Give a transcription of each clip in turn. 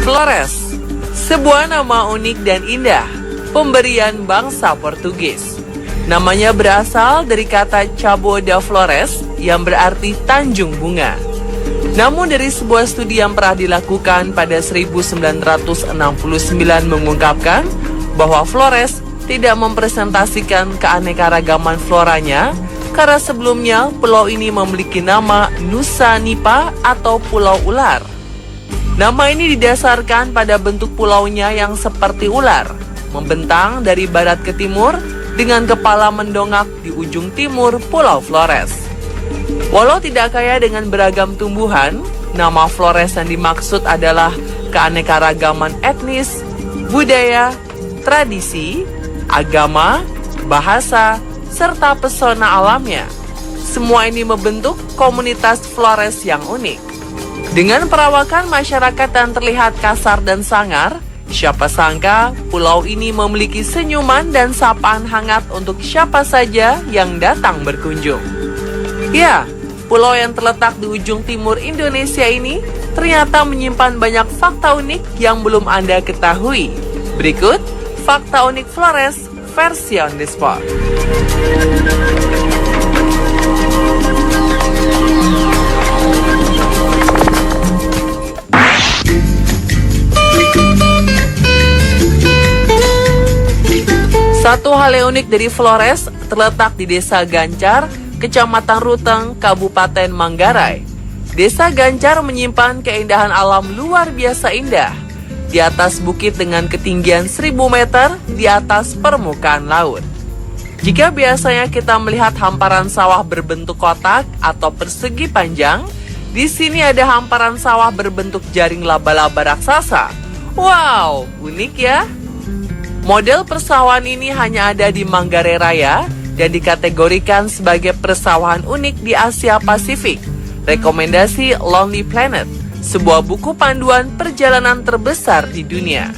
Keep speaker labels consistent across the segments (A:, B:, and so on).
A: Flores, sebuah nama unik dan indah, pemberian bangsa Portugis. Namanya berasal dari kata Cabo da Flores yang berarti Tanjung Bunga. Namun dari sebuah studi yang pernah dilakukan pada 1969 mengungkapkan bahwa Flores tidak mempresentasikan keanekaragaman floranya karena sebelumnya pulau ini memiliki nama Nusa Nipa atau Pulau Ular. Nama ini didasarkan pada bentuk pulaunya yang seperti ular, membentang dari barat ke timur dengan kepala mendongak di ujung timur Pulau Flores. Walau tidak kaya dengan beragam tumbuhan, nama Flores yang dimaksud adalah keanekaragaman etnis, budaya, tradisi, agama, bahasa, serta pesona alamnya. Semua ini membentuk komunitas Flores yang unik. Dengan perawakan masyarakat yang terlihat kasar dan sangar, siapa sangka pulau ini memiliki senyuman dan sapaan hangat untuk siapa saja yang datang berkunjung. Ya, pulau yang terletak di ujung timur Indonesia ini ternyata menyimpan banyak fakta unik yang belum Anda ketahui. Berikut fakta unik Flores versi on the spot. Satu hal yang unik dari Flores terletak di Desa Gancar, Kecamatan Ruteng, Kabupaten Manggarai. Desa Gancar menyimpan keindahan alam luar biasa indah. Di atas bukit dengan ketinggian 1000 meter di atas permukaan laut. Jika biasanya kita melihat hamparan sawah berbentuk kotak atau persegi panjang, di sini ada hamparan sawah berbentuk jaring laba-laba raksasa. Wow, unik ya! Model persawahan ini hanya ada di Manggarai Raya dan dikategorikan sebagai persawahan unik di Asia Pasifik. Rekomendasi Lonely Planet, sebuah buku panduan perjalanan terbesar di dunia.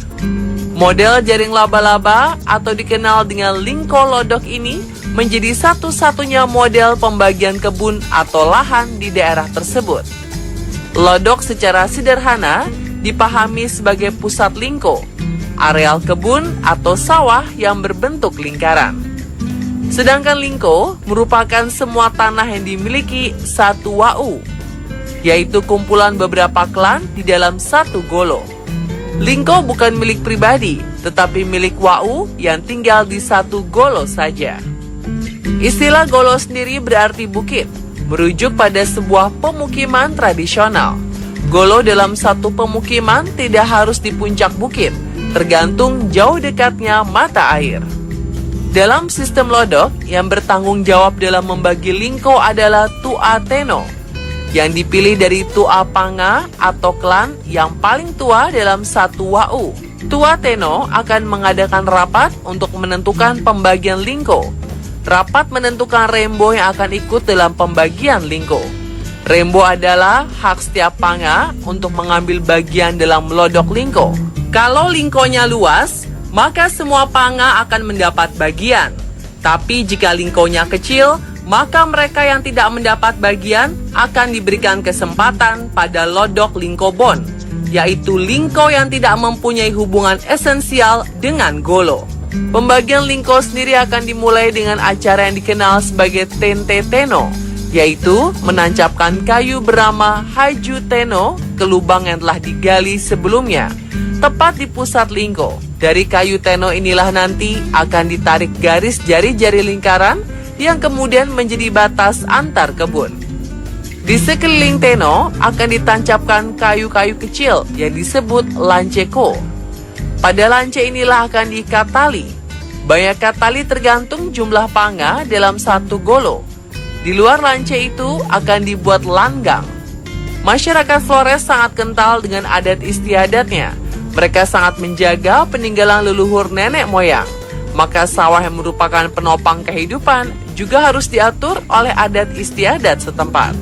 A: Model jaring laba-laba atau dikenal dengan lingko lodok ini menjadi satu-satunya model pembagian kebun atau lahan di daerah tersebut. Lodok secara sederhana dipahami sebagai pusat lingko, areal kebun atau sawah yang berbentuk lingkaran. Sedangkan lingko merupakan semua tanah yang dimiliki satu wau, yaitu kumpulan beberapa klan di dalam satu golo. Lingko bukan milik pribadi, tetapi milik wau yang tinggal di satu golo saja. Istilah golo sendiri berarti bukit, merujuk pada sebuah pemukiman tradisional. Golo dalam satu pemukiman tidak harus di puncak bukit, tergantung jauh dekatnya mata air. Dalam sistem lodok, yang bertanggung jawab dalam membagi lingko adalah Tua Teno, yang dipilih dari Tua Panga atau klan yang paling tua dalam satu wau. Tua Teno akan mengadakan rapat untuk menentukan pembagian lingko. Rapat menentukan rembo yang akan ikut dalam pembagian lingko. Rembo adalah hak setiap Panga untuk mengambil bagian dalam lodok lingko. Kalau lingkonya luas, maka semua Panga akan mendapat bagian. Tapi jika lingkonya kecil, maka mereka yang tidak mendapat bagian akan diberikan kesempatan pada lodok lingko bon, yaitu lingko yang tidak mempunyai hubungan esensial dengan golo. Pembagian lingko sendiri akan dimulai dengan acara yang dikenal sebagai Tente Teno, yaitu menancapkan kayu bernama Haju Teno ke lubang yang telah digali sebelumnya, tepat di pusat lingko. Dari kayu teno inilah nanti akan ditarik garis jari-jari lingkaran yang kemudian menjadi batas antar kebun. Di sekeliling teno akan ditancapkan kayu-kayu kecil yang disebut lanceko. Pada lance inilah akan diikat tali. Banyak tali tergantung jumlah Panga dalam satu golo. Di luar lance itu akan dibuat langgang. Masyarakat Flores sangat kental dengan adat istiadatnya. Mereka sangat menjaga peninggalan leluhur nenek moyang. Maka sawah yang merupakan penopang kehidupan juga harus diatur oleh adat istiadat setempat.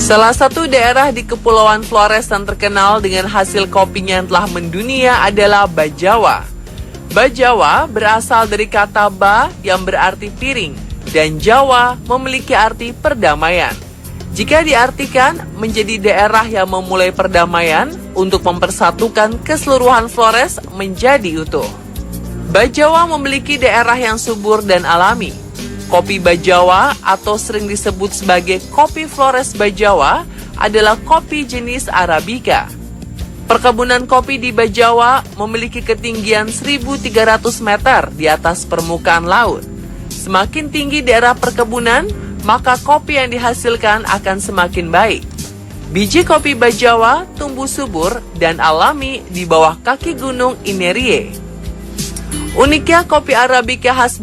A: Salah satu daerah di Kepulauan Flores yang terkenal dengan hasil kopinya yang telah mendunia adalah Bajawa. Bajawa berasal dari kata ba yang berarti piring, dan Jawa memiliki arti perdamaian. Jika diartikan menjadi daerah yang memulai perdamaian untuk mempersatukan keseluruhan Flores menjadi utuh. Bajawa memiliki daerah yang subur dan alami. Kopi Bajawa atau sering disebut sebagai kopi Flores Bajawa adalah kopi jenis Arabica. Perkebunan kopi di Bajawa memiliki ketinggian 1.300 meter di atas permukaan laut. Semakin tinggi daerah perkebunan, maka kopi yang dihasilkan akan semakin baik. Biji kopi Bajawa tumbuh subur dan alami di bawah kaki gunung Inerie. Uniknya kopi Arabica khas